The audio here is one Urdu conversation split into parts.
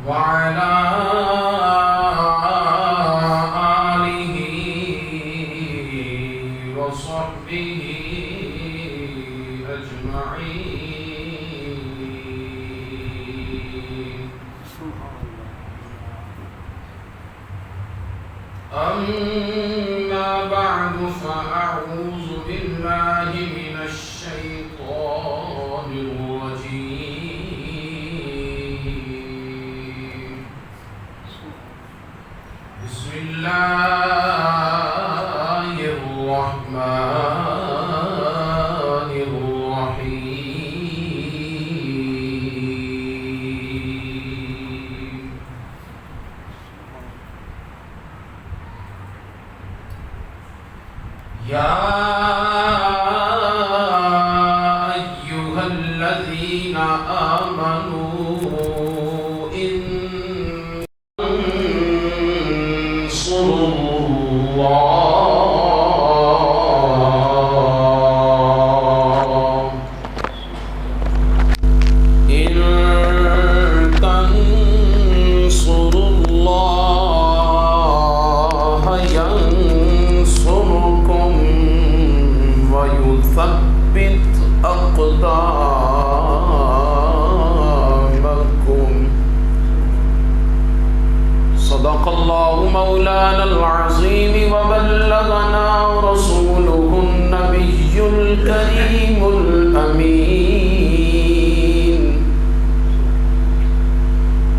وعلى آله وصحبه أجمعين. أما بعد فأعوذ بالله من الشيطان الرجيم. بسم الله الرحمن الرحيم. يا أيها الذين آمنوا إن تنصروا الله ينصركم ويثبت أقدامكم. صدق الله مولانا العظيم وبلغنا رسوله النبي الكريم الأمين.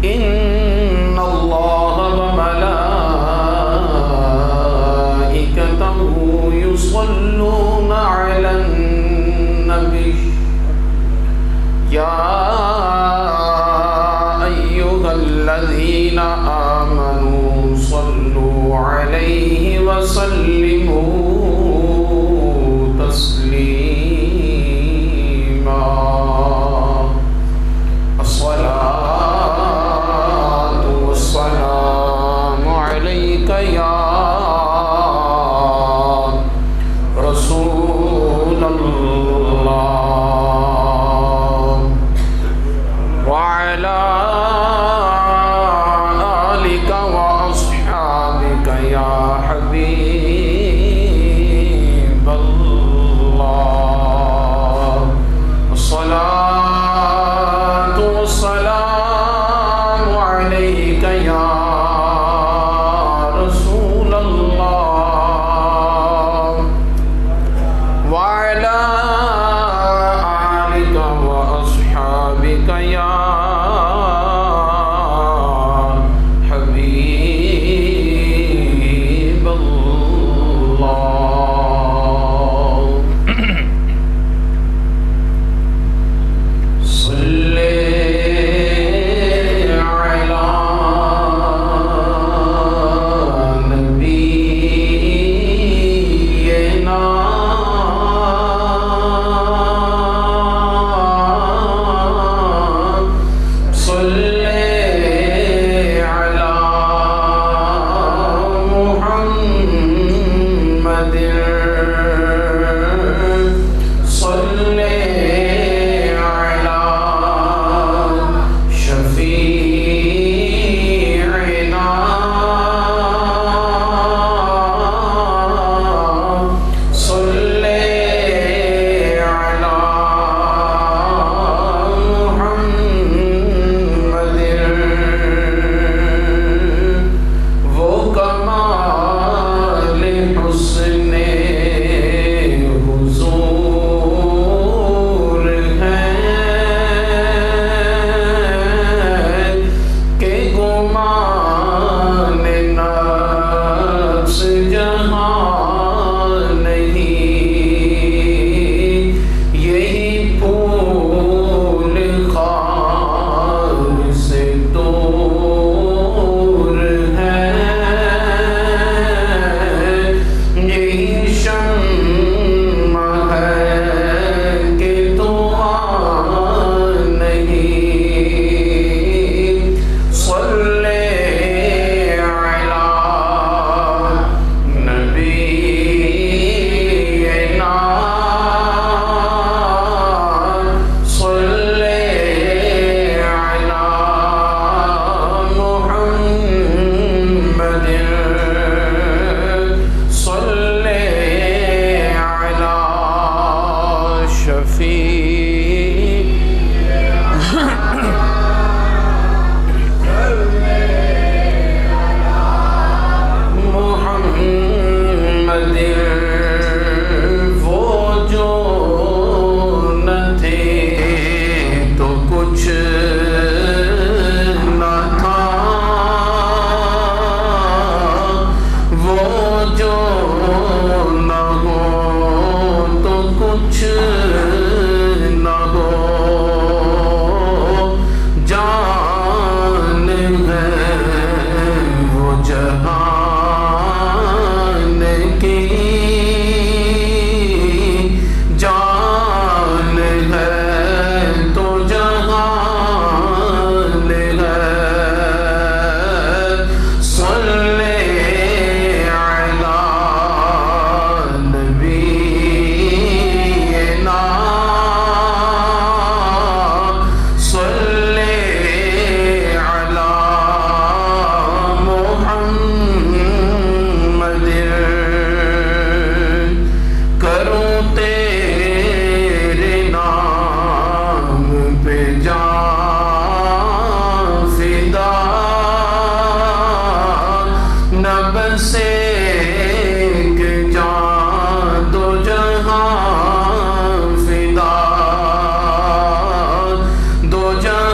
إن الله وملائكته يصلون على النبي يا أيها الذين آمنوا صلوا عليه وسلموا تسليما. الصلاة والسلام عليك يا رسول الله وعلى آلك وأصحابك يا حبيب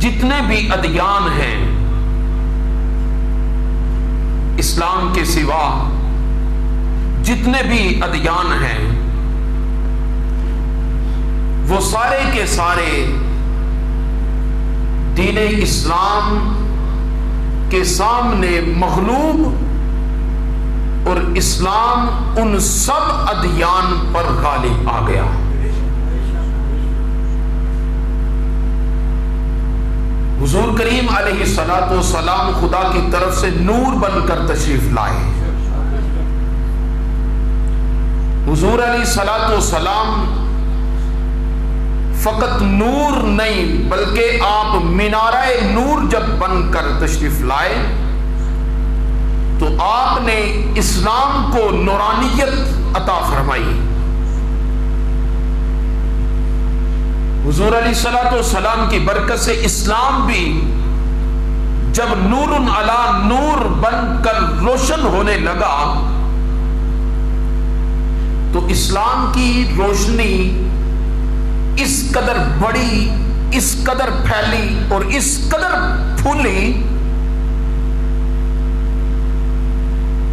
جتنے بھی ادیان ہیں اسلام کے سوا، جتنے بھی ادیان ہیں وہ سارے کے سارے دین اسلام کے سامنے مغلوب، اور اسلام ان سب ادیان پر غالب آ گیا۔ حضور کریم علیہ الصلوۃ والسلام خدا کی طرف سے نور بن کر تشریف لائے۔ حضور علیہ الصلوۃ والسلام فقط نور نہیں بلکہ آپ مینارہ نور جب بن کر تشریف لائے تو آپ نے اسلام کو نورانیت عطا فرمائی۔ حضور علیہ الصلوۃ والسلام کی برکت سے اسلام بھی جب نور علی نور بن کر روشن ہونے لگا تو اسلام کی روشنی اس قدر بڑی، اس قدر پھیلی اور اس قدر پھولی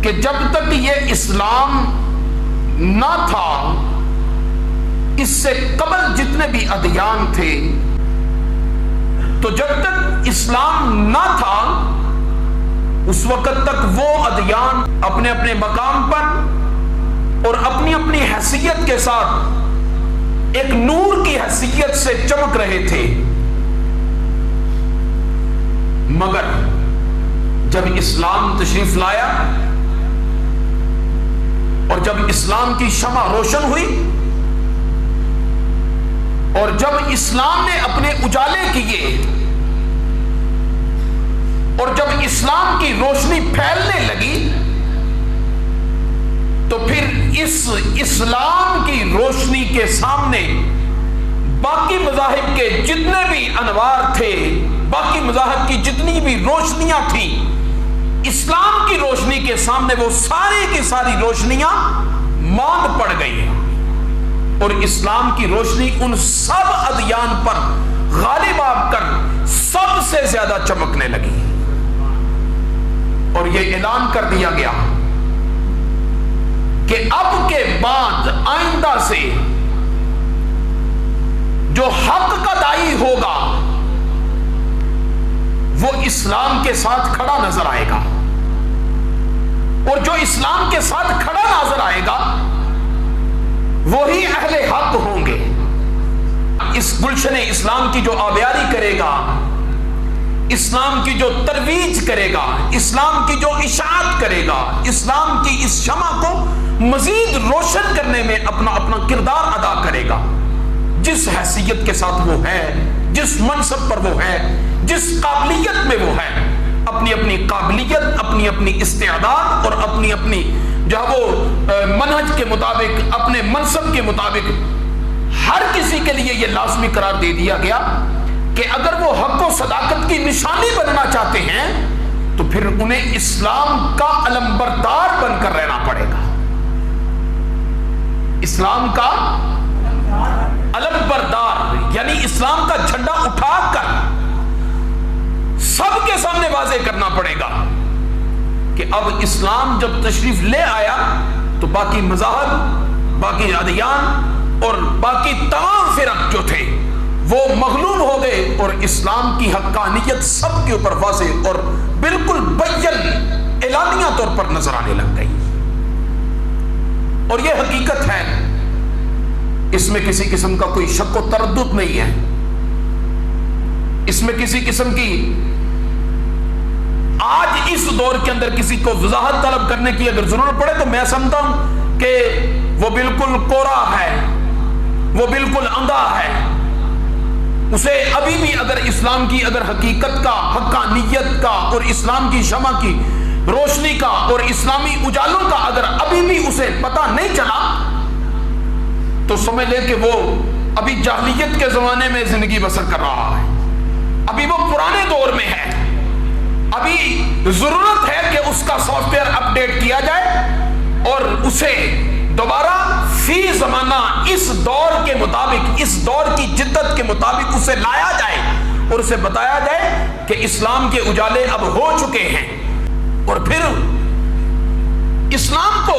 کہ جب تک یہ اسلام نہ تھا، اس سے قبل جتنے بھی ادیان تھے، تو جب تک اسلام نہ تھا اس وقت تک وہ ادیان اپنے اپنے مقام پر اور اپنی اپنی حیثیت کے ساتھ ایک نور کی حیثیت سے چمک رہے تھے، مگر جب اسلام تشریف لایا اور جب اسلام کی شمع روشن ہوئی اور جب اسلام نے اپنے اجالے کیے اور جب اسلام کی روشنی پھیلنے لگی تو پھر اس اسلام کی روشنی کے سامنے باقی مذاہب کے جتنے بھی انوار تھے، باقی مذاہب کی جتنی بھی روشنیاں تھیں، اسلام کی روشنی کے سامنے وہ ساری کی ساری روشنیاں ماند پڑ گئی اور اسلام کی روشنی ان سب ادیان پر غالب آ کر سب سے زیادہ چمکنے لگی، اور یہ اعلان کر دیا گیا کہ اب کے بعد آئندہ سے جو حق کا داعی ہوگا وہ اسلام کے ساتھ کھڑا نظر آئے گا، اور جو اسلام کے ساتھ کھڑا نظر آئے گا وہی اہل حق ہوں گے۔ اس گلشن اسلام کی جو آبیاری کرے گا، اسلام کی جو ترویج کرے گا، اسلام کی جو اشاعت کرے گا، اسلام کی اس شمع کو مزید روشن کرنے میں اپنا اپنا کردار ادا کرے گا، جس حیثیت کے ساتھ وہ ہے، جس منصب پر وہ ہے، جس قابلیت میں وہ ہے، اپنی اپنی قابلیت، اپنی اپنی استعداد اور اپنی اپنی جو وہ منہج کے مطابق، اپنے منصب کے مطابق ہر کسی کے لیے یہ لازمی قرار دے دیا گیا کہ اگر وہ حق و صداقت کی نشانی بننا چاہتے ہیں تو پھر انہیں اسلام کا علمبردار بن کر رہنا پڑے گا، اسلام کا علمبردار، یعنی اسلام کا جھنڈا اٹھا کر سب کے سامنے واضح کرنا پڑے گا کہ اب اسلام جب تشریف لے آیا تو باقی مذاہب، باقی ادیان اور باقی تمام فرق جو تھے وہ مغلوب ہو گئے، اور اسلام کی حقانیت سب کے اوپر واضح اور بالکل بیان اعلانیہ طور پر نظر آنے لگ گئی، اور یہ حقیقت ہے، اس میں کسی قسم کا کوئی شک و تردد نہیں ہے، اس میں کسی قسم کی آج اس دور کے اندر کسی کو وضاحت طلب کرنے کی اگر ضرورت پڑے تو میں سمجھتا ہوں کہ وہ بالکل کوڑا ہے، وہ بالکل اندھا ہے، اسے ابھی بھی اگر اسلام کی اگر حقیقت کا، حقانیت کا اور اسلام کی شمع کی روشنی کا اور اسلامی اجالوں کا اگر ابھی بھی اسے پتہ نہیں چلا تو سمجھ لے کہ وہ ابھی جاہلیت کے زمانے میں زندگی بسر کر رہا ہے، ابھی وہ پرانے دور میں ہے، ابھی ضرورت ہے کہ اس کا سافٹ ویئر اپڈیٹ کیا جائے اور اسے دوبارہ فی زمانہ اس دور کے مطابق، اس دور کی جدت کے مطابق اسے لایا جائے اور اسے بتایا جائے کہ اسلام کے اجالے اب ہو چکے ہیں. اور پھر اسلام کو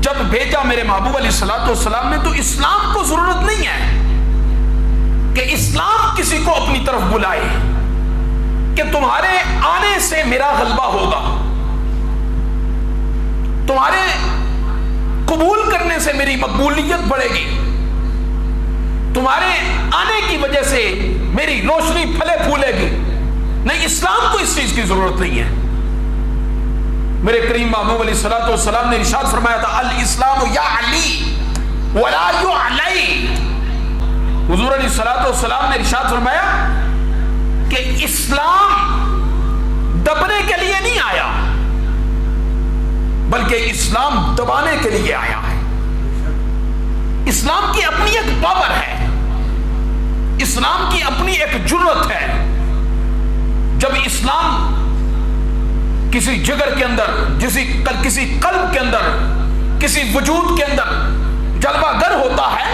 جب بھیجا میرے محبوب علیہ الصلوۃ والسلام نے، تو اسلام کو ضرورت نہیں ہے کہ اسلام کسی کو اپنی طرف بلائے کہ تمہارے آنے سے میرا غلبہ ہوگا، تمہارے قبول کرنے سے میری مقبولیت بڑھے گی، تمہارے آنے کی وجہ سے میری روشنی پھلے پھولے گی. نہیں، اسلام کو اس چیز کی ضرورت نہیں ہے. میرے کریم محبوب علیہ الصلوۃ والسلام نے ارشاد فرمایا تھا الاسلام یعلی ولا یعلی. حضور علیہ الصلوۃ والسلام نے ارشاد فرمایا کہ اسلام دبنے کے لیے نہیں آیا بلکہ اسلام دبانے کے لیے آیا ہے. اسلام کی اپنی ایک پاور ہے، اسلام کی اپنی ایک جرأت ہے. جب اسلام کسی جگر کے اندر، کسی قلب کے اندر، کسی وجود کے اندر جلوہ گر ہوتا ہے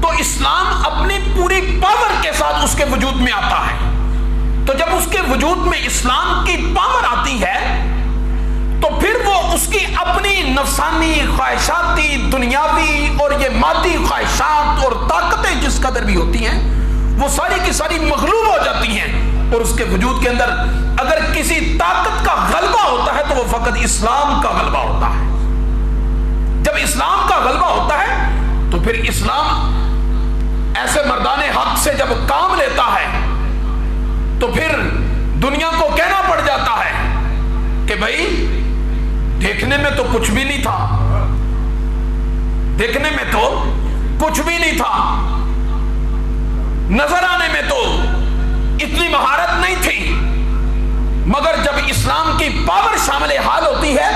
تو اسلام اپنی پوری پاور کے ساتھ اس کے وجود میں آتا ہے. تو جب اس کے وجود میں اسلام کی پاور آتی ہے تو پھر وہ اس کی اپنی نفسانی خواہشاتی دنیاوی اور یہ مادی خواہشات اور طاقتیں جس قدر بھی ہوتی ہیں وہ ساری کی ساری مغلوب ہو جاتی ہیں. اور اس کے وجود کے اندر اگر کسی طاقت کا غلبہ ہوتا ہے تو وہ فقط اسلام کا غلبہ ہوتا ہے. جب اسلام کا غلبہ ہوتا ہے تو پھر اسلام ایسے مردان حق سے جب کام لیتا ہے تو پھر دنیا کو کہنا پڑ جاتا ہے کہ بھائی دیکھنے میں تو کچھ بھی نہیں تھا، دیکھنے میں تو کچھ بھی نہیں تھا، نظر آنے میں تو اتنی مہارت نہیں تھی، مگر جب اسلام کی پاور شامل حال ہوتی ہے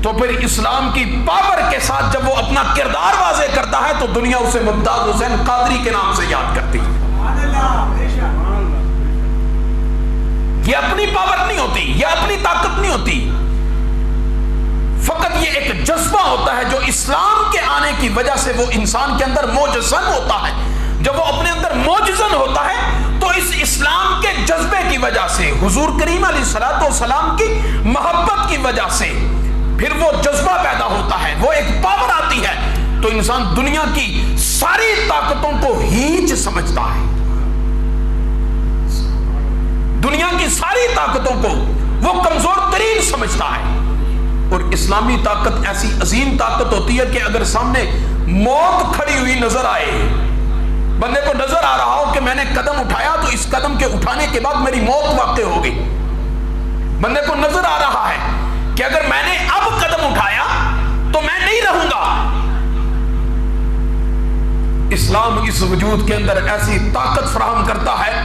تو پھر اسلام کی پاور کے ساتھ جب وہ اپنا کردار واضح کرتا ہے تو دنیا اسے ممتاز حسین قادری کے نام سے یاد کرتی ہے. یہ اپنی پاور نہیں ہوتی، یہ اپنی طاقت نہیں ہوتی، فقط یہ ایک جذبہ ہوتا ہے جو اسلام کے آنے کی وجہ سے وہ انسان کے اندر موجزن ہوتا ہے. جب وہ اپنے اندر موجزن ہوتا ہے تو اس اسلام کے جذبے کی وجہ سے، حضور کریم علیہ الصلوۃ والسلام کی محبت کی وجہ سے پھر وہ جذبہ پیدا ہوتا ہے، وہ ایک پاور آتی ہے تو انسان دنیا کی ساری طاقتوں کو ہیچ سمجھتا ہے، دنیا کی ساری طاقتوں کو وہ کمزور ترین سمجھتا ہے. اور اسلامی طاقت ایسی عظیم طاقت ہوتی ہے کہ اگر سامنے موت کھڑی ہوئی نظر آئے، بندے کو نظر آ رہا ہو کہ میں نے قدم اٹھایا تو اس قدم کے اٹھانے کے بعد میری موت واقع ہو گئی، بندے کو نظر آ رہا ہے کہ اگر میں نے اب قدم اٹھایا تو میں نہیں رہوں گا. اسلام اس وجود کے اندر ایسی طاقت فراہم کرتا ہے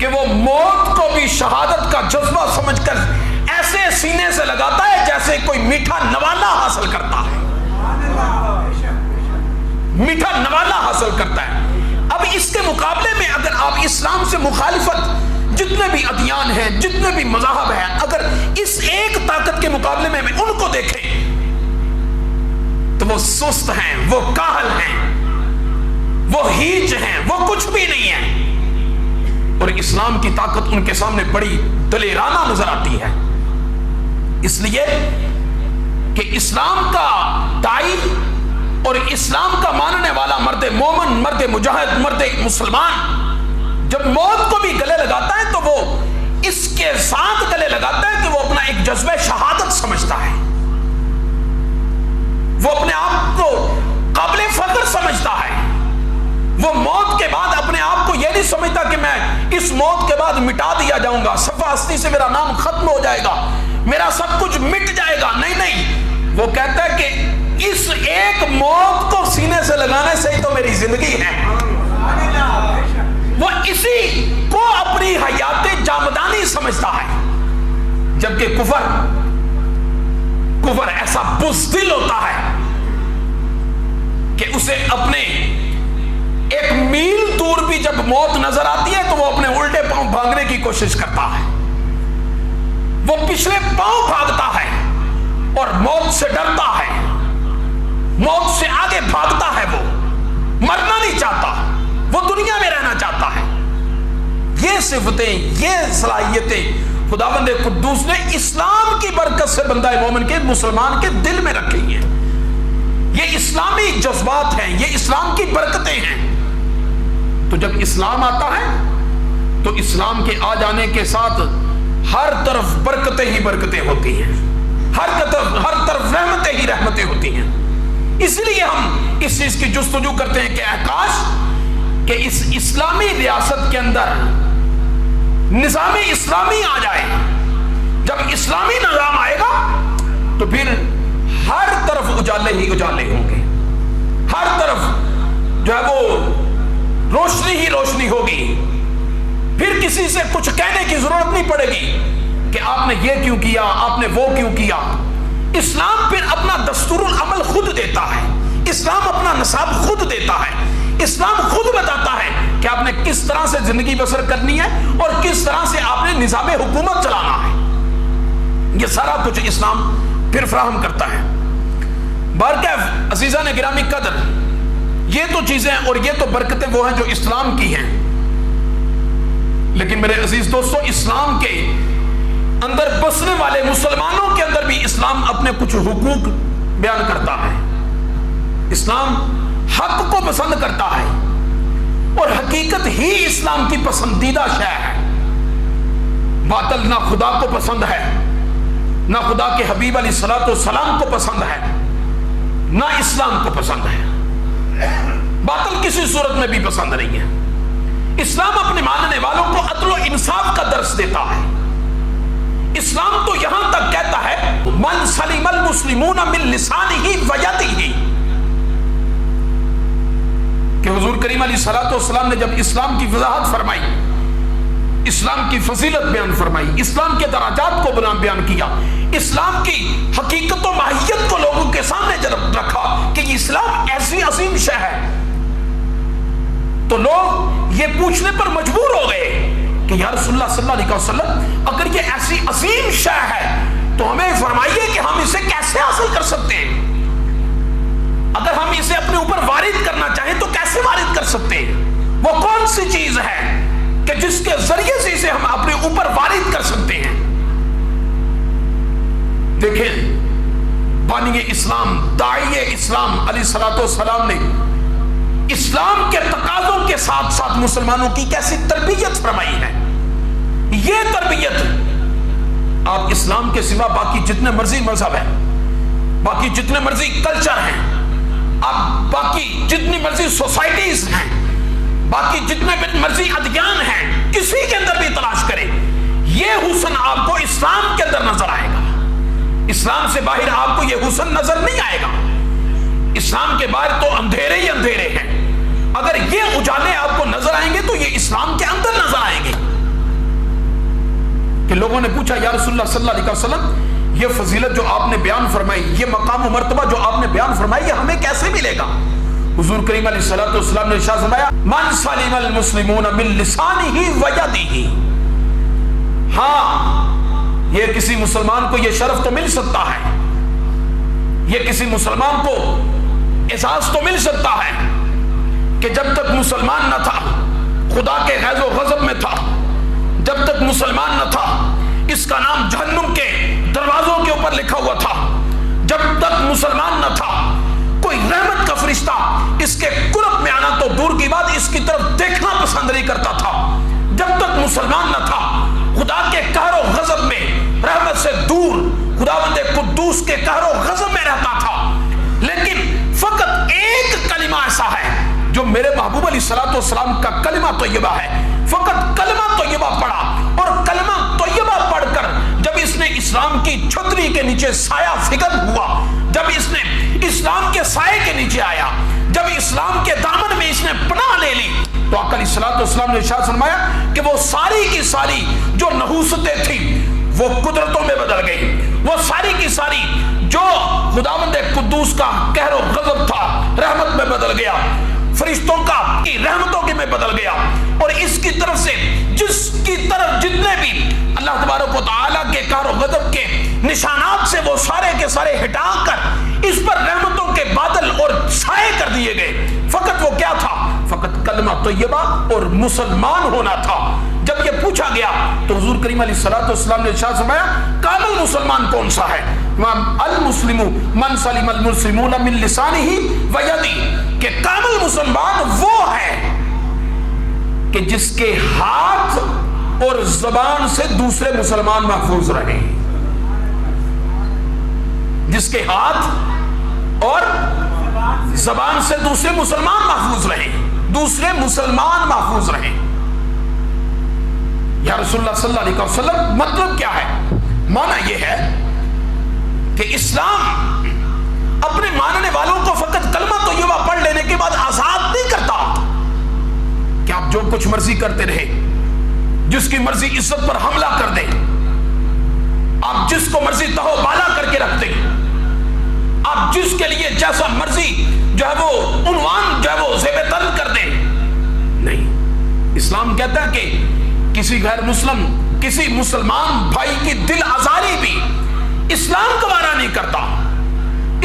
کہ وہ موت کو بھی شہادت کا جذبہ سمجھ کر ایسے سینے سے لگاتا ہے جیسے کوئی میٹھا نوالا حاصل کرتا ہے، میٹھا نوالا حاصل کرتا ہے. اب اس کے مقابلے میں اگر آپ اسلام سے مخالفت جتنے بھی ادیان ہیں، جتنے بھی مذاہب ہیں، اگر اس ایک طاقت کے مقابلے میں ان کو دیکھیں تو وہ سست ہیں، وہ کاہل ہیں، وہ ہیچ ہیں، وہ کچھ بھی نہیں ہے. اور اسلام کی طاقت ان کے سامنے بڑی دلیرانہ نظر آتی ہے، اس لیے کہ اسلام کا داعی اور اسلام کا ماننے والا مرد مومن، مرد مجاہد، مرد مسلمان جب موت کو بھی گلے لگاتا ہے تو وہ اس کے ساتھ گلے لگاتا ہے کہ وہ اپنا ایک جذبہ شہادت سمجھتا ہے، وہ اپنے آپ کو قابل فخر سمجھتا ہے. وہ موت کے بعد اپنے آپ کو یہ نہیں سمجھتا کہ میں اس موت کے بعد مٹا دیا جاؤں گا، صفحہ ہستی سے میرا نام ختم ہو جائے گا، میرا سب کچھ مٹ جائے گا. نہیں، وہ کہتا ہے کہ اس ایک موت کو سینے سے لگانے سے ہی تو میری زندگی ہے. وہ اسی کو اپنی حیات جاودانی سمجھتا ہے. جبکہ کفر ایسا بزدل ہوتا ہے کہ اسے اپنے ایک میل دور بھی جب موت نظر آتی ہے تو وہ اپنے الٹے پاؤں بھاگنے کی کوشش کرتا ہے، وہ پچھلے پاؤں بھاگتا ہے اور موت سے ڈرتا ہے، موت سے آگے بھاگتا ہے، وہ مرنا نہیں چاہتا. وہ دنیا میں رہنا چاہتا ہے. یہ صفتیں، یہ صلاحیتیں خداوند قدوس نے اسلام کی برکت سے بندہ مومن کے، مسلمان کے دل میں رکھی ہیں. یہ اسلامی جذبات ہیں، یہ اسلام کی برکتیں ہیں. تو جب اسلام آتا ہے تو اسلام کے آ جانے کے ساتھ ہر طرف برکتیں ہی برکتیں ہوتی ہیں، ہر طرف رحمتیں ہی رحمتیں ہوتی ہیں. اس لیے ہم اس چیز کی جستجو کرتے ہیں کہ کاش کہ اس اسلامی ریاست کے اندر نظام اسلامی آ جائے. جب اسلامی نظام آئے گا تو پھر ہر طرف اجالے ہی اجالے ہوں گے، ہر طرف جو ہے وہ روشنی ہی روشنی ہوگی. پھر کسی سے کچھ کہنے کی ضرورت نہیں پڑے گی کہ آپ نے یہ کیوں کیا، آپ نے وہ کیوں کیا. اسلام پھر اپنا دستور العمل خود دیتا ہے، اسلام اپنا نصاب خود دیتا ہے، اسلام خود بتاتا ہے کہ آپ نے کس طرح سے زندگی بسر کرنی ہے اور کس طرح سے آپ نے نظام حکومت چلانا ہے. یہ سارا کچھ اسلام پھر فراہم کرتا ہے. بارکیف عزیزان گرامی قدر، یہ تو چیزیں اور یہ تو برکتیں وہ ہیں جو اسلام کی ہیں. لیکن میرے عزیز دوستو، اسلام کے اندر بسنے والے مسلمانوں کے اندر بھی اسلام اپنے کچھ حقوق بیان کرتا ہے. اسلام حق کو پسند کرتا ہے اور حقیقت ہی اسلام کی پسندیدہ شے ہے. باطل نہ خدا کو پسند ہے، نہ خدا کے حبیب علیہ الصلوۃ والسلام کو پسند ہے، نہ اسلام کو پسند ہے. باطل کسی صورت میں بھی پسند نہیں ہے. اسلام اپنے ماننے والوں کو عدل و انصاف کا درس دیتا ہے. اسلام تو یہاں تک کہتا ہے من سلم المسلمون من لسانہ و یدہ، کہ حضور کریم علیہ الصلوۃ والسلام نے جب اسلام کی وضاحت فرمائی، اسلام کی فضیلت بیان فرمائی، اسلام کے درجات کو بیان کیا، اسلام کی حقیقت و ماہیت کو لوگوں کے سامنے جب رکھا کہ یہ اسلام ایسی عظیم شے ہے، تو لوگ یہ پوچھنے پر مجبور ہو گئے کہ یا رسول اللہ صلی اللہ علیہ وسلم، اگر یہ ایسی عظیم شے ہے تو ہمیں فرمائیے کہ ہم اسے کیسے حاصل کر سکتے ہیں. اگر ہم اسے اپنے اوپر وارد کرنا چاہیں تو کیسے وارد کر سکتے ہیں؟ وہ کون سی چیز ہے کہ جس کے ذریعے سے اسے ہم اپنے اوپر وارد کر سکتے ہیں؟ دیکھیں، بانی اسلام، داعی اسلام علیہ الصلوۃ والسلام نے اسلام کے تقاضوں کے ساتھ ساتھ مسلمانوں کی کیسی تربیت فرمائی ہے. یہ تربیت آپ اسلام کے سوا باقی جتنے مرضی مذہب ہیں، باقی جتنے مرضی کلچر ہیں، آپ باقی جتنی مرضی سوسائٹیز ہیں، باقی جتنے مرضی ادیان ہیں، کسی کے اندر بھی تلاش کریں، یہ حسن آپ کو اسلام کے اندر نظر آئے گا. اسلام سے باہر آپ کو یہ حسن نظر نہیں آئے گا. اسلام کے باہر تو اندھیرے ہی اندھیرے ہیں. اگر یہ اجالے آپ کو نظر آئیں گے تو یہ اسلام کے اندر نظر آئیں گے. کہ لوگوں نے پوچھا یا رسول اللہ صلی اللہ علیہ وسلم، یہ فضیلت جو آپ نے بیان فرمائی، یہ مقام و مرتبہ جو آپ نے بیان فرمائی، یہ ہمیں کیسے ملے گا؟ حضور کریم علیہ الصلوۃ والسلام نے ارشاد فرمایا من سلم المسلمون من لسانہ و یدہ. ہاں، یہ کسی مسلمان کو یہ شرف تو مل سکتا ہے، یہ کسی مسلمان کو احساس تو مل سکتا ہے کہ جب تک مسلمان نہ تھا خدا کے غیظ و غضب میں تھا، جب تک مسلمان نہ تھا اس کا نام جہنم کے دروازوں کے اوپر لکھا ہوا تھا، جب تک مسلمان نہ تھا کوئی رحمت کا فرشتہ اس کے قرب میں آنا تو دور کی بات اس کی طرف دیکھنا پسند نہیں کرتا تھا، جب تک مسلمان نہ تھا خدا کے قہر و غضب میں رحمت سے دور خداوند قدوس کے قہر و غضب میں رہتا تھا. لیکن فقط ایک کلمہ ایسا ہے جو میرے محبوب علیہ الصلوۃ والسلام کا کلمہ طیبہ ہے. فقط کلمہ طیبہ پڑھا اور کلمہ طیبہ پڑھ کر جب اس نے اسلام کی چھتری کے نیچے سایہ فکن ہوا، جب اس نے اسلام کے سائے کے نیچے آیا، جب اسلام کے دامن میں اس نے پناہ لے لی، تو آقا علیہ الصلوۃ والسلام نے ارشاد فرمایا کہ وہ ساری کی ساری جو نحوستیں تھیں وہ قدرتوں میں بدل گئی، وہ ساری کی ساری جو خداوند قدوس کا قہر و غضب تھا رحمت میں بدل گیا، فرشتوں کا رحمتوں کے میں بدل گیا. اور اس کی طرف سے جس کی طرف جتنے بھی اللہ تبارک و تعالیٰ کے قہر و غضب کے نشانات سے وہ سارے کے سارے ہٹا کر اس پر رحمتوں کے بادل اور سائے کر دیے گئے. فقط وہ کیا تھا؟ فقط کلمہ طیبہ اور مسلمان ہونا تھا۔ جب یہ پوچھا گیا تو حضور کریم علیہ الصلوۃ والسلام نے ارشاد فرمایا کامل مسلمان کون سا ہے؟ المسلم من سلم المسلمون من لسانہ و یدہ، کہ کامل مسلمان وہ ہے کہ جس کے ہاتھ اور زبان سے دوسرے مسلمان محفوظ رہیں، جس کے ہاتھ اور زبان سے دوسرے مسلمان محفوظ رہیں، دوسرے مسلمان محفوظ رہیں۔ یا رسول اللہ صلی اللہ علیہ وسلم مطلب کیا ہے؟ معنی یہ ہے کہ اسلام اپنے ماننے والوں کو فقط کلمہ طیبہ پڑھ لینے کے بعد آزاد نہیں کرتا کہ آپ جو کچھ مرضی کرتے رہے، جس کی مرضی عزت پر حملہ کر دیں، آپ جس کو مرضی تہو بالا کر کے رکھ دیں، آپ جس کے لیے جیسا مرضی جو ہے وہ عنوان جو ہے وہ زیب تن کر دیں۔ نہیں، اسلام کہتا ہے کہ کسی غیر مسلم، کسی مسلمان بھائی کی دل آزاری بھی اسلام گوارا نہیں کرتا۔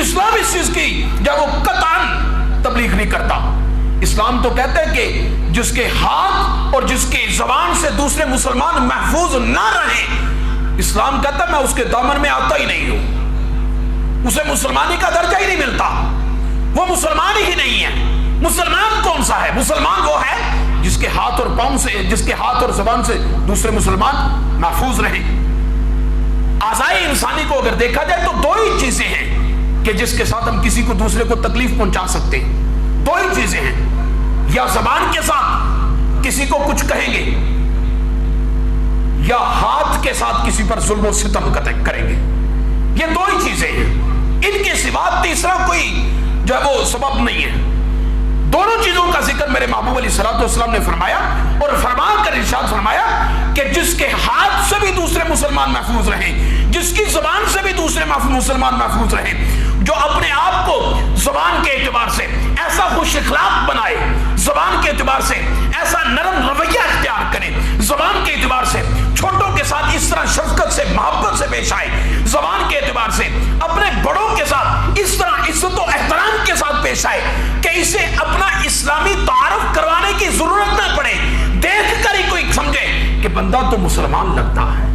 اسلام اس چیز کی جو وہ قطعاً تبلیغ نہیں کرتا۔ اسلام تو کہتا ہے کہ جس کے ہاتھ اور جس کی زبان سے دوسرے مسلمان محفوظ نہ رہیں، اسلام کہتا ہے میں اس کے دامن میں آتا ہی نہیں ہوں، اسے مسلمانی کا درجہ ہی نہیں ملتا، وہ مسلمان ہی نہیں ہے۔ مسلمان کون سا ہے؟ مسلمان وہ ہے جس کے ہاتھ اور پاؤں سے، جس کے ہاتھ اور زبان سے دوسرے مسلمان محفوظ رہیں۔ اعضائے انسانی کو اگر دیکھا جائے تو دو ہی چیزیں ہیں کہ جس کے ساتھ ہم کسی کو دوسرے کو تکلیف پہنچا سکتے ہیں، دو ہی چیزیں ہیں، یا زبان کے ساتھ کسی کو کچھ کہیں گے یا ہاتھ کے ساتھ کسی پر ظلم و ستم کریں گے، یہ دو ہی چیزیں ہیں، ان کے سوا تیسرا کوئی جو ہے وہ سبب نہیں ہے۔ دونوں چیزوں کا ذکر میرے محبوب علیہ الصلوۃ والسلام نے فرمایا، اور فرما کر ارشاد فرمایا کہ جس کے ہاتھ سے بھی دوسرے مسلمان محفوظ رہیں، جس کی زبان سے بھی دوسرے مسلمان محفوظ رہیں، جو اپنے آپ کو زبان کے اعتبار سے ایسا خوش اخلاق بنائے، زبان کے اعتبار سے ایسا نرم رویہ اختیار کرے، زبان کے اعتبار سے چھوٹوں کے ساتھ اس طرح شفقت سے محبت سے پیش آئے، زبان کے اعتبار سے اپنے بڑوں کے ساتھ اس طرح عزت و احترام کے ساتھ پیش آئے کہ اسے اپنا اسلامی تعارف کروانے کی ضرورت نہ پڑے، دیکھ کر ہی کوئی سمجھے کہ بندہ تو مسلمان لگتا ہے،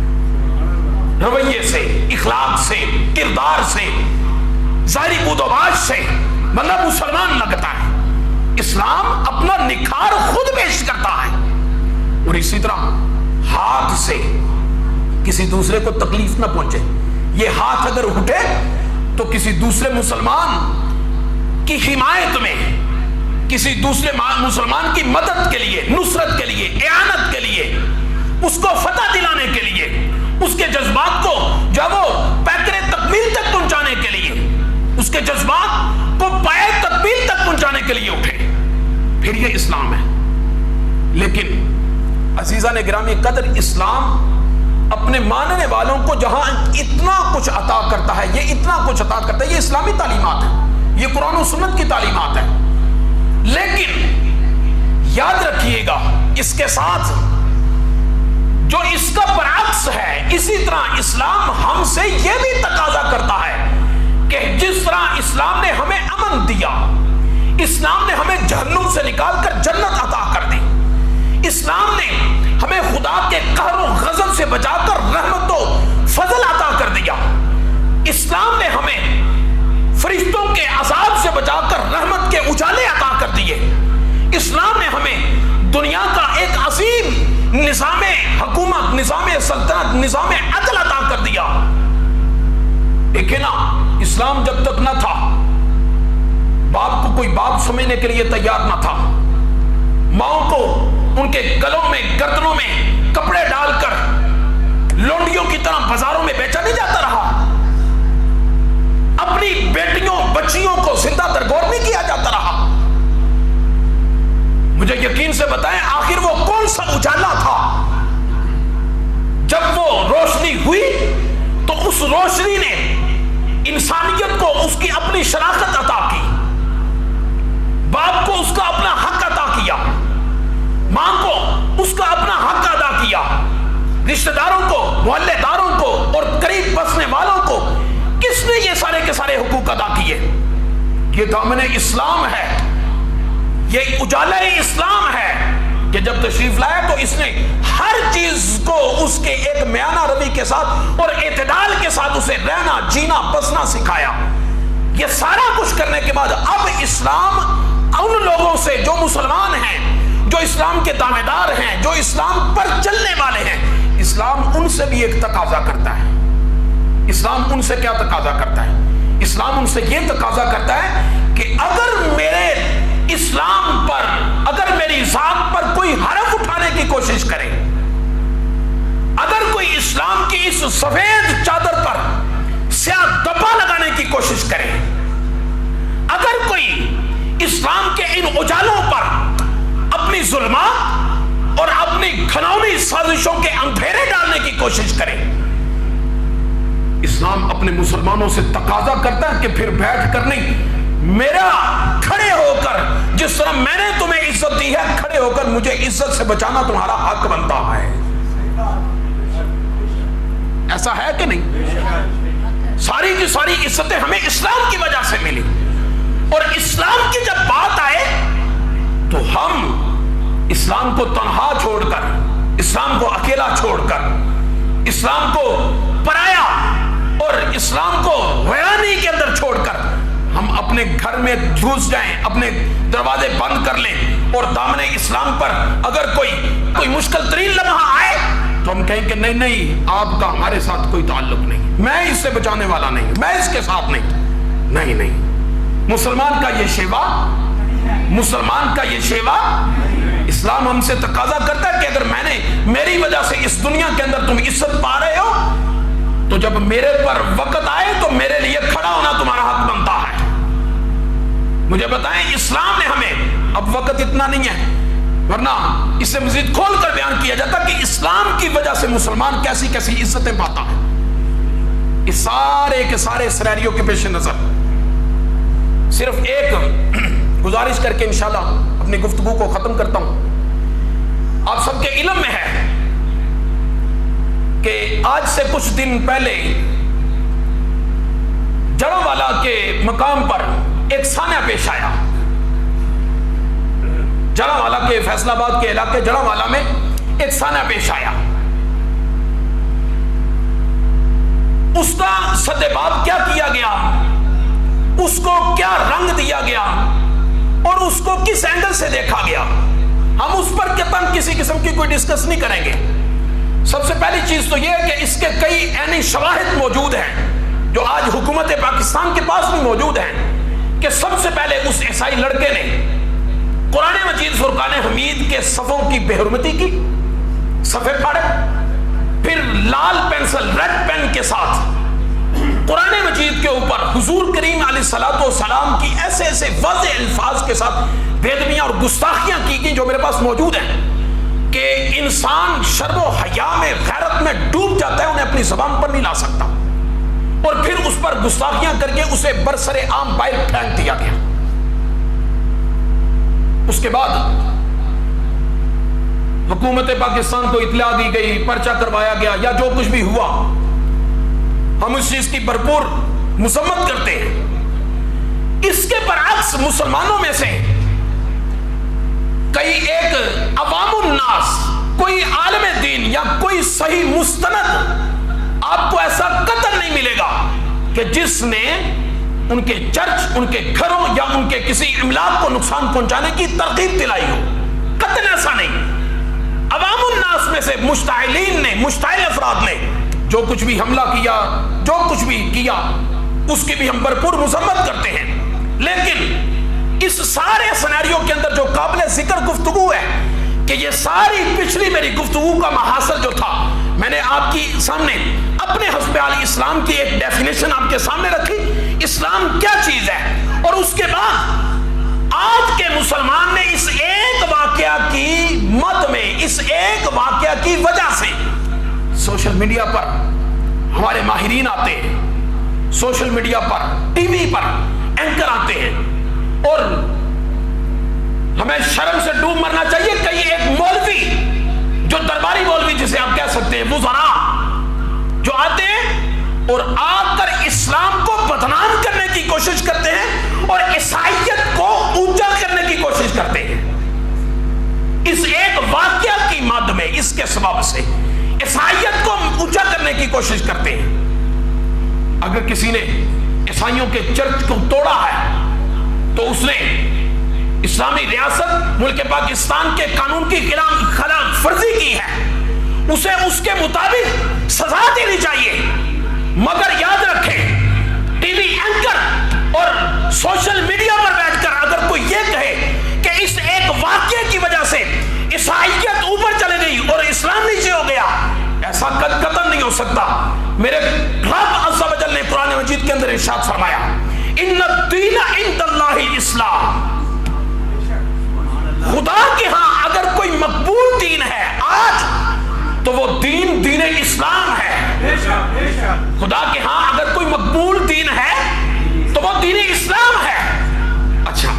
رویے سے، اخلاق سے، کردار سے، ظاہری بود و باش سے بندہ مسلمان لگتا ہے۔ اسلام اپنا نکھار خود پیش کرتا ہے، اور اسی طرح ہاتھ سے کسی دوسرے کو تکلیف نہ پہنچے۔ یہ ہاتھ اگر اٹھے تو کسی دوسرے مسلمان کی حمایت میں، کسی دوسرے مسلمان کی مدد کے لیے، نصرت کے لیے، اعانت کے لیے، اس کو فتح دلانے کے لیے، اس کے جذبات کو جو وہ پیکر تکمیل تک پہنچانے کے لیے، اس کے جذبات کو پائے تکمیل تک پہنچانے کے لیے اٹھے، پھر یہ اسلام ہے۔ لیکن عزیزان گرامی قدر، اسلام اپنے ماننے والوں کو جہاں اتنا کچھ عطا کرتا ہے، یہ اتنا کچھ عطا کرتا ہے، یہ اسلامی تعلیمات ہے، یہ قرآن و سنت کی تعلیمات ہے، لیکن یاد رکھیے گا اس کے ساتھ جو اس کا برعکس ہے، اسی طرح اسلام ہم سے یہ بھی تقاضا کرتا ہے کہ جس طرح اسلام نے ہمیں امن دیا، اسلام نے ہمیں جہنم سے نکال کر جنت عطا کر دی، اسلام نے ہمیں خدا کے قہر و غضب سے بچا کر رحمت و فضل عطا کر دیا، اسلام نے ہمیں فرشتوں کے عذاب سے بچا کر رحمت کے اجالے عطا کر دیے، اسلام نے ہمیں دنیا کا ایک عظیم نظام حکومت، نظام سلطنت، نظام عدل عطا کر دیا۔ دیکھیں نا، اسلام جب تک نہ تھا، باپ کو کوئی باپ سمجھنے کے لیے تیار نہ تھا، ماؤں کو ان کے گلوں میں، گردنوں میں کپڑے ڈال کر لونڈیوں کی طرح بازاروں میں بیچا نہیں جاتا رہا، اپنی بیٹیوں بچیوں کو زندہ درگور نہیں کیا جاتا رہا۔ مجھے یقین سے بتائیں آخر وہ کون سا اجالا تھا؟ جب وہ روشنی ہوئی تو اس روشنی نے انسانیت کو اس کی اپنی شناخت عطا کی، باپ کو اس کا اپنا حق عطا کیا، ماں کو اس کا اپنا حق ادا کیا، رشتہ داروں کو، محلے داروں کو اور قریب بسنے والوں کو کس نے یہ سارے کے سارے حقوق ادا کیے؟ یہ دامن اسلام ہے، یہ اجالہ اسلام ہے کہ جب تشریف لایا تو اس نے ہر چیز کو اس کے ایک میانہ روی کے ساتھ اور اعتدال کے ساتھ اسے رہنا جینا بسنا سکھایا. یہ سارا کچھ کرنے کے بعد اب اسلام ان لوگوں سے جو مسلمان ہیں, جو اسلام کے دعوے دار ہیں, جو اسلام پر چلنے والے ہیں, اسلام ان سے بھی ایک تقاضا کرتا ہے. اسلام ان سے کیا تقاضا کرتا ہے؟ اسلام ان سے یہ تقاضا کرتا ہے کہ اگر میرے اسلام پر, اگر میری ذات پر کوئی حرف اٹھانے کی کوشش کرے, اگر کوئی اسلام کی اس سفید چادر پر سیاہ دبا لگانے کی کوشش کرے, اگر کوئی اسلام کے ان اجالوں پر اپنی ظلمات اور اپنی گھناؤنی سازشوں کے اندھیرے ڈالنے کی کوشش کرے, اسلام اپنے مسلمانوں سے تقاضا کرتا ہے کہ پھر بیٹھ کر نہیں, میرا کھڑے ہو کر, جس طرح میں نے تمہیں عزت دی ہے, کھڑے ہو کر مجھے عزت سے بچانا تمہارا حق بنتا ہے. ایسا ہے کہ نہیں؟ ساری کی ساری عزتیں ہمیں اسلام کی وجہ سے ملی, اور اسلام کی جب بات آئے تو ہم اسلام کو تنہا چھوڑ کر, اسلام کو اکیلا چھوڑ کر, اسلام کو پرایا اور اسلام کو ویرانی کے اندر چھوڑ کر ہم اپنے گھر میں گھس جائیں, اپنے دروازے بند کر لیں, اور دامن اسلام پر اگر کوئی مشکل ترین لمحہ آئے تو ہم کہیں کہ نہیں نہیں, آپ کا ہمارے ساتھ کوئی تعلق نہیں, میں اس سے بچانے والا نہیں, میں اس کے ساتھ نہیں. نہیں, مسلمان کا یہ شیوا, مسلمان کا یہ شیوا, اسلام ہم سے تقاضا کرتا ہے کہ اگر میں نے, میری وجہ سے اس دنیا کے اندر تم عزت پا رہے ہو, تو جب میرے پر وقت آئے تو میرے لیے کھڑا ہونا تمہارا حق بنتا ہے. مجھے بتائیں, اسلام نے ہمیں, اب وقت اتنا نہیں ہے ورنہ اس سے مزید کھول کر بیان کیا جاتا کہ اسلام کی وجہ سے مسلمان کیسی کیسی عزتیں پاتا ہے. اس سارے کے سارے سینیریو کے پیش نظر صرف ایک گزارش کر کے انشاءاللہ اپنی گفتگو کو ختم کرتا ہوں. آپ سب کے علم میں ہے کہ آج سے کچھ دن پہلے جڑاوالا کے مقام پر ایک سانحہ پیش آیا. جڑاوالا کے, فیصل آباد کے علاقے جڑاوالا میں ایک سانحہ پیش آیا. اس کا سدباب کیا کیا گیا, اس کو کیا رنگ دیا گیا, اور اس کو کس اینگل سے دیکھا گیا, ہم اس پر کسی قسم کی کوئی ڈسکس نہیں کریں گے. سب سے پہلی چیز تو یہ ہے کہ اس کے کئی عینی شواہد موجود ہیں جو آج حکومت پاکستان کے پاس بھی موجود ہیں, کہ سب سے پہلے اس عیسائی لڑکے نے قرآن مجید فرقان حمید کے صفوں کی بے حرمتی کی, صفحے پھاڑے, پھر لال پینسل ریڈ پین کے ساتھ قرآن مجید کے اوپر حضور کریم علیہ الصلوۃ والسلام کی ایسے ایسے واضح الفاظ کے ساتھ بےادبیاں اور گستاخیاں کی گئی جو میرے پاس موجود ہیں, کہ انسان شرم و حیا میں, غیرت میں ڈوب جاتا ہے, انہیں اپنی زبان پر نہیں لا سکتا, اور پھر اس پر گستاخیاں کر کے اسے برسر عام باہر پھینک دیا گیا. اس کے بعد حکومت پاکستان کو اطلاع دی گئی, پرچہ کروایا گیا, یا جو کچھ بھی ہوا, ہم اس چیز کی بھرپور مذمت کرتے ہیں. اس کے برعکس مسلمانوں میں سے کئی ایک عوام الناس, کوئی عالم دین یا کوئی صحیح مستند آپ کو ایسا قطر نہیں ملے گا کہ جس نے ان کے چرچ, ان کے گھروں یا ان کے کسی املاک کو نقصان پہنچانے کی ترغیب دلائی ہو. قطعاً ایسا نہیں. عوام الناس میں سے مشتعلین نے, مشتعل افراد نے جو کچھ بھی حملہ کیا, جو کچھ بھی کیا, اس کی بھی ہم بھرپور مذمت کرتے ہیں. لیکن اس سارے سینیریو کے اندر جو قابل ذکر گفتگو ہے, کہ یہ ساری پچھلی میری گفتگو کا محاصر جو تھا, میں نے آپ کی سامنے اپنے حسب حال اسلام کی ایک ڈیفینیشن آپ کے سامنے رکھی, اسلام کیا چیز ہے, اور اس کے بعد آج کے مسلمان نے اس ایک واقعہ کی مد میں, اس ایک واقعہ کی وجہ سے سوشل میڈیا پر ہمارے ماہرین آتے ہیں, سوشل میڈیا پر, ٹی وی پر اینکر آتے ہیں, اور ہمیں شرم سے ڈوب مرنا چاہیے. کئی ایک مولوی جو درباری مولوی جسے آپ کہہ سکتے ہیں, وزراء جو آتے ہیں اور آ کر اسلام کو بدنام کرنے کی کوشش کرتے ہیں اور عیسائیت کو اونچا کرنے کی کوشش کرتے ہیں. اس ایک واقعہ کی مد میں اس کے سبب سے عیسائیت کو اونچا کرنے کی کوشش کرتے ہیں. اگر کسی نے عیسائیوں کے چرچ کو توڑا ہے تو اس نے اسلامی ریاست ملک پاکستان کے قانون کی خلاف ورزی کی ہے. اسے اس کے مطابق سزا دینی چاہیے. مگر یاد رکھیں ٹی وی اینکر اور سوشل میڈیا پر بیٹھ کر اگر کوئی یہ کہے کہ اس ایک واقعے کی وجہ سے عیسائیت اوپر چلے گئی اور اسلام نیچے ہو گیا، ایسا قطعاً نہیں ہو سکتا. میرے رب عز و جل نے قرآن مجید کے اندر ارشاد فرمایا ان الدین عند اللہ الاسلام. خدا کے ہاں اگر کوئی مقبول دین ہے آج تو وہ دین دین اسلام ہے. خدا کے ہاں اگر کوئی مقبول دین ہے تو وہ دین اسلام ہے. اچھا،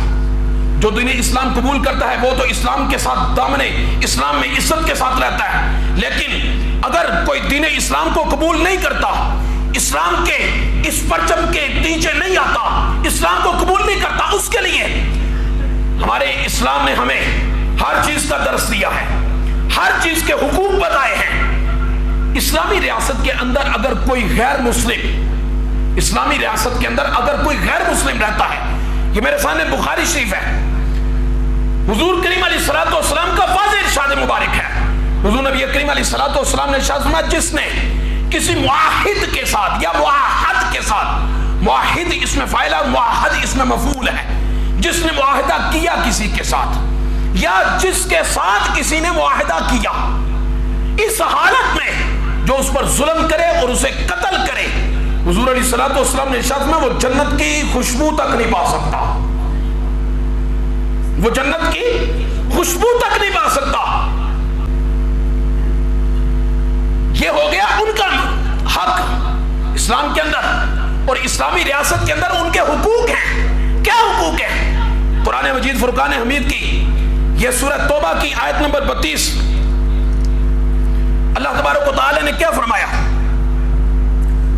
جو دین اسلام قبول کرتا ہے وہ تو اسلام کے ساتھ دامنے اسلام میں عزت کے ساتھ رہتا ہے. لیکن اگر کوئی دین اسلام کو قبول نہیں کرتا، اسلام کے اس پرچم کے نیچے نہیں آتا، اسلام کو قبول نہیں کرتا، اس کے لیے ہمارے اسلام نے ہمیں ہر چیز کا درس دیا ہے، ہر چیز کے حقوق بتائے ہیں. اسلامی ریاست کے اندر اگر کوئی غیر مسلم، اسلامی ریاست کے اندر اگر کوئی غیر مسلم رہتا ہے، یہ میرے سامنے بخاری شریف ہے، حضور کریم علیہ الصلوۃ والسلام کا واضح ارشاد مبارک ہے. حضور نبی کریم علیہ الصلوۃ والسلام نے ارشاد فرمایا جس نے کسی معاہد کے ساتھ یا معاہد کے ساتھ، معاہد اس میں فاعل ہے، معاہد اس میں مفعول ہے، جس نے معاہدہ کیا کسی کے ساتھ یا جس کے ساتھ کسی نے معاہدہ کیا، اس حالت میں جو اس پر ظلم کرے اور اسے قتل کرے، حضور علیہ الصلوۃ والسلام نے ارشاد فرمایا وہ جنت کی خوشبو تک نہیں پا سکتا، وہ جنت کی خوشبو تک نہیں پا سکتا. یہ ہو گیا ان کا حق اسلام کے اندر، اور اسلامی ریاست کے اندر ان کے حقوق ہیں. کیا حقوق ہیں؟ قرآن مجید فرقان حمید کی یہ سورہ توبہ کی آیت نمبر 32 اللہ تبارک و تعالی نے کیا فرمایا؟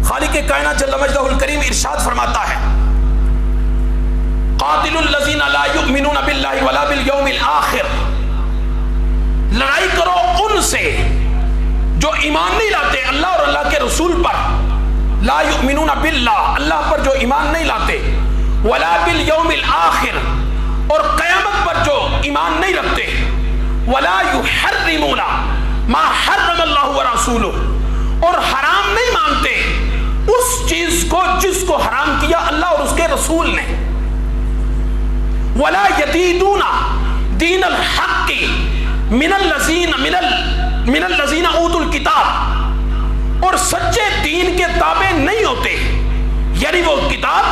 خالق کائنات جل مجدہ الکریم ارشاد فرماتا ہے قاتل الذین لا یؤمنون باللہ ولا بالیوم الآخر. لڑائی کرو ان سے جو ایمان نہیں لاتے اللہ اور اللہ کے رسول پر، لا یؤمنون باللہ اللہ پر جو ایمان نہیں لاتے، ولا بالیوم الآخر اور قیامت پر جو ایمان نہیں رکھتے، ولا یحرمون ما حرم اللہ ورسولہ اور حرام نہیں مانتے اس چیز کو جس کو حرام کیا اللہ اور اس کے رسول نے، ولا یدینون دین الحق من الذین اوتوا الکتاب اور سچے دین کے تابع نہیں ہوتے، یعنی وہ کتاب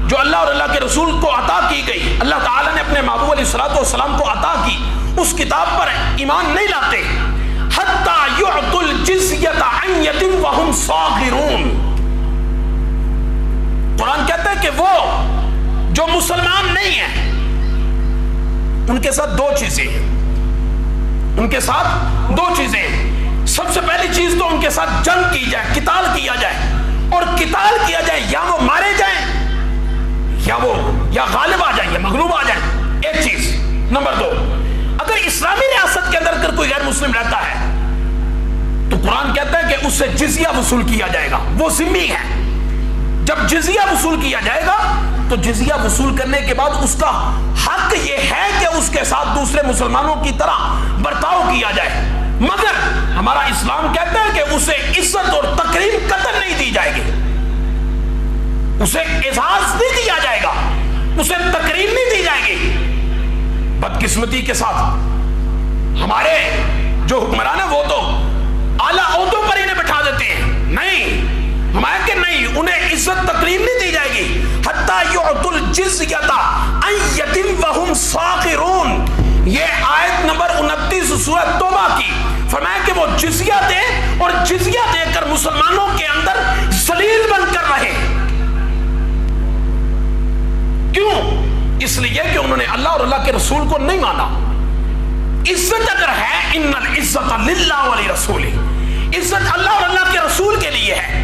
جو اللہ اور اللہ کے رسول کو عطا کی گئی، اللہ تعالیٰ نے اپنے محبوب علیہ الصلوۃ والسلام کو عطا کی، اس کتاب پر ایمان نہیں لاتے. حتی یعطوا الجزیۃ عن ید وہم صاغرون. قرآن کہتا ہے کہ وہ جو مسلمان نہیں ہیں ان کے ساتھ دو چیزیں ہیں، ان کے ساتھ دو چیزیں ہیں. سب سے پہلی چیز تو ان کے ساتھ جنگ کی جائے، قتال کیا جائے، اور قتال کیا جائے یا وہ مارے جائیں یا غالب آ جائیں یا مغلوب آ جائیں. ایک چیز. نمبر دو، اگر اسلامی ریاست کے اندر اگر کوئی غیر مسلم رہتا ہے تو قرآن کہتا ہے کہ اس سے جزیہ وصول کیا جائے گا، وہ ذمہ ہے. جب جزیہ وصول کیا جائے گا تو جزیہ وصول کرنے کے بعد اس کا حق یہ ہے کہ اس کے ساتھ دوسرے مسلمانوں کی طرح برتاؤ کیا جائے. مگر ہمارا اسلام کہتا ہے کہ اسے عزت اور تکریم قطعاً نہیں دی جائے گی، اسے اعزاز نہیں دیا جائے گا، اسے تکریم نہیں دی جائے گی. بدقسمتی کے ساتھ ہمارے جو حکمران ہیں وہ تو اعلیٰ عہدوں پر انہیں بٹھا دیتے ہیں. نہیں، ہمارے کہ نہیں، انہیں عزت تکریم نہیں دی جائے گی. حتی یعطوا الجزیۃ عن ید وہم صاغرون. یہ آیت نمبر 29 سورہ توبہ کی. فرمایا کہ وہ جزیہ دیں اور جزیہ دے کر مسلمانوں کے اندر ذلیل بن کر رہے. کیوں؟ اس لیے کہ انہوں نے اللہ اور اللہ کے رسول کو نہیں مانا. عزت اگر ہے ان العزت للہ ولرسولہ، عزت اللہ اور اللہ کے رسول کے لیے ہے.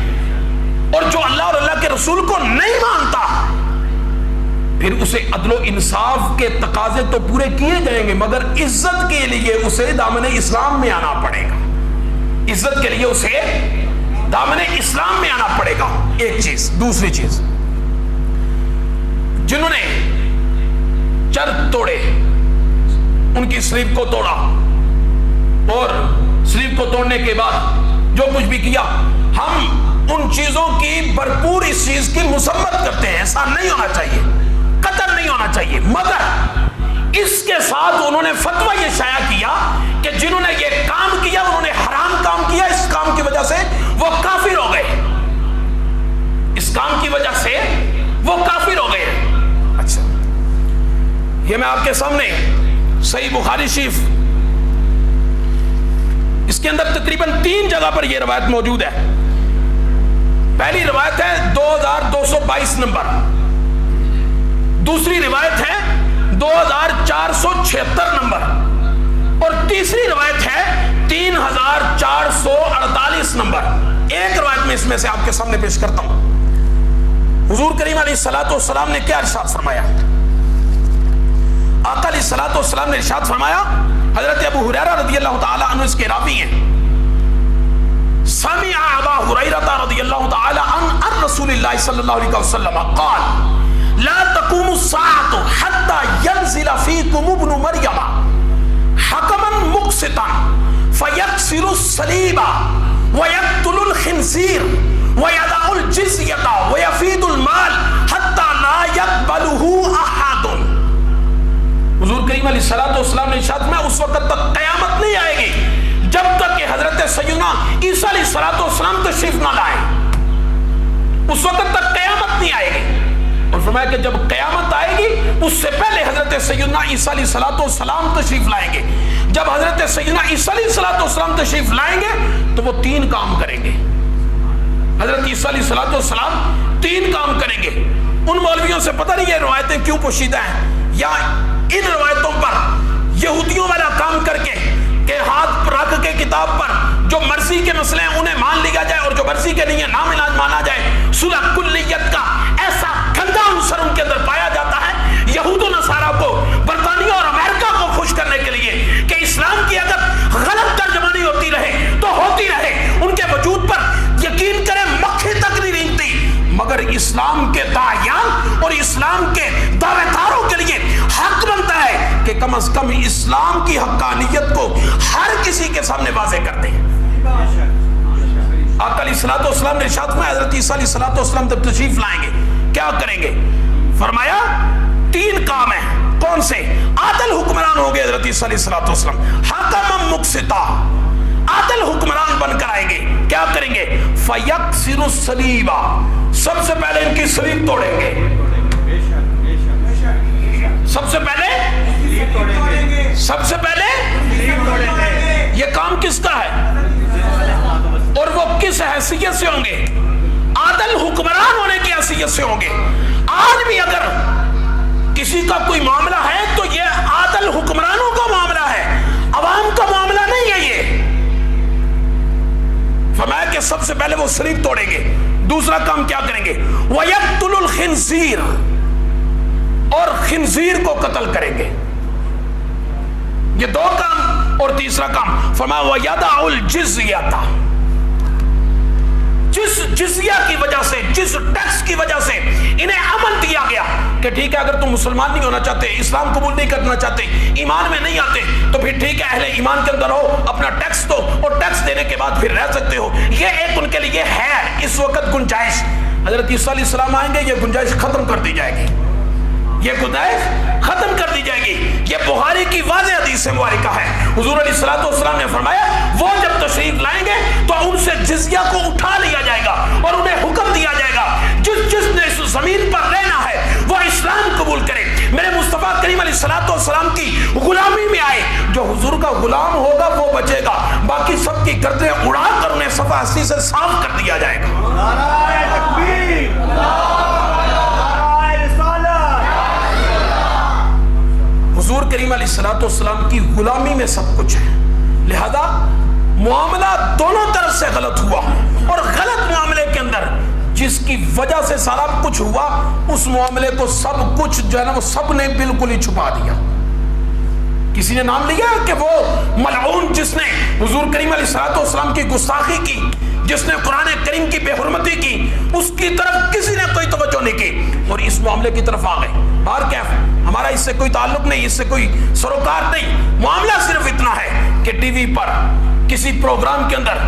اور جو اللہ اور اللہ کے رسول کو نہیں مانتا پھر اسے عدل و انصاف کے تقاضے تو پورے کیے جائیں گے، مگر عزت کے لیے اسے دامن اسلام میں آنا پڑے گا، عزت کے لیے اسے دامن اسلام میں آنا پڑے گا، ایک چیز۔ دوسری چیز، جنہوں نے چرخ توڑے ان کی سلیب کو توڑا، اور سلیب کو توڑنے کے بعد جو کچھ بھی کیا، ہم ان چیزوں کی بھرپور اس چیز کی مذمت کرتے ہیں، ایسا نہیں ہونا چاہیے، قتل نہیں ہونا چاہیے، مگر اس کے ساتھ انہوں نے فتویٰ یہ شائع کیا کہ جنہوں نے یہ کام کیا انہوں نے حرام کام کیا، اس کام کی وجہ سے وہ کافر ہو گئے، اس کام کی وجہ سے وہ کافر ہو گئے۔ اچھا، یہ میں آپ کے سامنے صحیح بخاری شریف، اس کے اندر تقریباً 3 جگہ پر یہ روایت موجود ہے۔ پہلی روایت ہے 2222 نمبر، دوسری روایت ہے 2476 نمبر، اور تیسری روایت ہے 3448 نمبر۔ ایک روایت میں اس میں سے آپ کے سامنے پیش کرتا ہوں۔ حضور کریم علیہ الصلوۃ والسلام نے کیا ارشاد فرمایا؟ آقا علیہ الصلوۃ والسلام نے ارشاد فرمایا، حضرت ابو ہریرہ رضی اللہ تعالی عنہ اس کے راوی ہیں، سمع ابا ہریرہ رضی اللہ تعالی عنہ عن رسول اللہ صلی اللہ علیہ وسلم قال لا تقوم الساعة حتى ينزل فيكم ابن مريم حكما مقسطا فيكسر الصليب ويقتل الخنزير ويدع الجزية ويفيد المال حتى لا يقبله أحد۔ حضور کریم علیہ الصلوۃ والسلام نے ارشاد میں اس وقت تک قیامت نہیں آئے گی جب تک کہ حضرت سیدنا عیسیٰ علیہ الصلوۃ والسلام تشریف نہ لائیں، اس وقت تک قیامت نہیں آئے گی۔ اور فرمایا کہ جب قیامت آئے گی اس سے پہلے حضرت سیدنا عیسیٰ علیہ الصلوۃ والسلام تشریف لائیں گے۔ جب حضرت سیدنا عیسیٰ علیہ الصلوۃ والسلام تشریف لائیں گے تو وہ 3 کام کریں گے۔ حضرت عیسیٰ علیہ الصلوۃ والسلام 3 کام کریں گے۔ ان مولویوں سے پتہ نہیں یہ روایتیں کیوں پوشیدہ ہیں، یا ان روایتوں پر یہودیوں والا کام کر کے کہ ہاتھ رکھ کے کتاب پر جو مرضی کے مسئلے ہیں انہیں مان لیا جائے اور جو مرضی کے نہیں ہے نام مانا جائے، صلح کلیت کا ایسا گندا عنصر ان کے اندر پایا جاتا ہے یہود و نصارہ کو، برطانیہ اور امریکہ کو خوش کرنے کے لیے کہ اسلام کی اگر غلط ترجمانی ہوتی رہے تو ہوتی رہے، ان کے وجود پر یقین کریں مکھی تک نہیں رینگتی، مگر اسلام کے داعیان اور اسلام کے دعوے داروں کے لیے حق بنتا ہے کہ کم از کم اسلام کی حقانیت کو ہر کسی کے سامنے واضح کرتے ہیں۔ آقا علیہ الصلوۃ والسلام نے ارشاد میں حضرت عیسیٰ علیہ الصلوۃ والسلام جب تشریف لائیں گے کیا کریں گے؟ فرمایا 3 کام ہیں۔ کون سے؟ عادل حکمران ہوں گے حضرت عیسیٰ علیہ الصلوۃ والسلام، حکما مقسطا، عادل حکمران بن کر آئیں گے۔ کیا کریں گے؟ فیکسر الصلیب، سب سے پہلے ان کی صلیب توڑیں گے، سب سے پہلے یہ کام کس کا ہے اور وہ کس حیثیت سے ہوں گے؟ عادل حکمران ہونے کی حیثیت سے ہوں گے۔ آج بھی اگر کسی کا کوئی معاملہ ہے تو یہ عادل حکمرانوں کا معاملہ ہے، عوام کا معاملہ نہیں ہے۔ یہ فرمایا کہ سب سے پہلے وہ صلیب توڑیں گے۔ دوسرا کام کیا کریں گے؟ وَيَقْتُلُ الْخِنْزِيرَ، اور خنزیر کو قتل کریں گے۔ یہ 2 کام۔ اور تیسرا کام فرمایا وَيَدَعُ الْجِزْيَةَ، جس جزیہ کی وجہ سے، جس ٹیکس کی وجہ سے انہیں امن دیا گیا کہ ٹھیک ہے اگر تم مسلمان نہیں ہونا چاہتے، اسلام قبول نہیں کرنا چاہتے، ایمان میں نہیں آتے تو پھر ٹھیک ہے اہل ایمان کے اندر ہو، اپنا ٹیکس دو اور ٹیکس دینے کے بعد پھر رہ سکتے ہو۔ یہ ایک ان کے لیے ہے اس وقت گنجائش۔ حضرت عیسیٰ علیہ السلام آئیں گے، یہ گنجائش ختم کر دی جائے گی، یہ گنجائش ختم کر دی جائے گی۔ یہ بخاری کی واضح حدیث مبارکہ ہے۔ حضور علیہ الصلوۃ والسلام نے فرمایا وہ جب تشریف لائیں گے تو ان سے جزیہ کو اٹھا لیا جائے گا اور انہیں حکم دیا جائے گا جس نے اس زمین پر رہنا ہے وہ اسلام قبول کرے، میرے مصطفیٰ کریم علیہ الصلوۃ والسلام کی غلامی میں آئے۔ جو حضور کا غلام ہوگا وہ بچے گا، باقی سب کی گردنیں اڑا کر انہیں صفحہ ہستی سے صاف کر دیا جائے گا۔ نعرہ تکبیر، حضور کریم علیہ الصلوۃ والسلام کی غلامی میں سب کچھ ہے، لہذا معاملہ دونوں طرف سے غلط ہوا، اور غلط معاملے کے اندر جس کی وجہ سے سارا کچھ ہوا، اس معاملے کو سب کچھ جو ہے نا وہ سب نے بالکل ہی چھپا دیا۔ کسی نے نام لیا کہ وہ ملعون جس نے حضور کریم علیہ الصلوۃ والسلام کی گستاخی کی، جس نے قرآن کریم کی بے حرمتی کی، اس کی طرف کسی نے کوئی توجہ نہیں کی اور اس معاملے کی طرف آ گئے۔ بار کیف ہمارا اس سے کوئی تعلق نہیں، اس سے کوئی سروکار نہیں، معاملہ صرف اتنا ہے کہ ٹی وی پر کسی پروگرام کے اندر،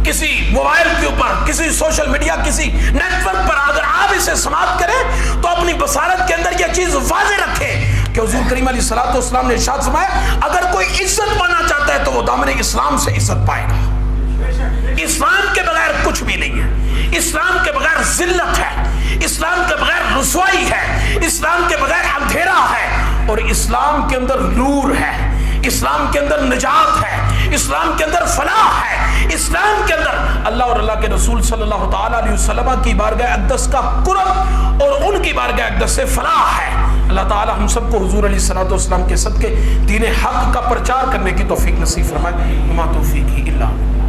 کسی موبائل کے اوپر، کسی سوشل میڈیا، کسی نیٹ ورک پر اگر آپ اسے سماعت کریں تو اپنی بصارت کے اندر یہ چیز واضح رکھیں کہ حضور کریم علیہ الصلوۃ والسلام نے ارشاد فرمایا اگر کوئی عزت پانا چاہتا ہے تو وہ دامن اسلام سے عزت پائے گا۔ اسلام کے بغیر کچھ بھی نہیں ہے، اسلام کے بغیر ذلت ہے، اسلام کے بغیر رسوائی ہے، اسلام کے بغیر اندھیرا ہے، اور اسلام کے اندر نور ہے، اسلام کے اندر نجات ہے، اسلام کے اندر فلاح ہے، اسلام کے اندر اللہ اور اللہ کے رسول صلی اللہ تعالی علیہ وسلم کی بارگاہ اقدس کا قرب اور ان کی بارگاہ اقدس سے فلاح ہے۔ اللہ تعالی ہم سب کو حضور علیہ الصلوۃ والسلام کے صدقے دین حق کا پرچار کرنے کی توفیق نصیب فرمائے۔ وما توفیقی الا باللہ۔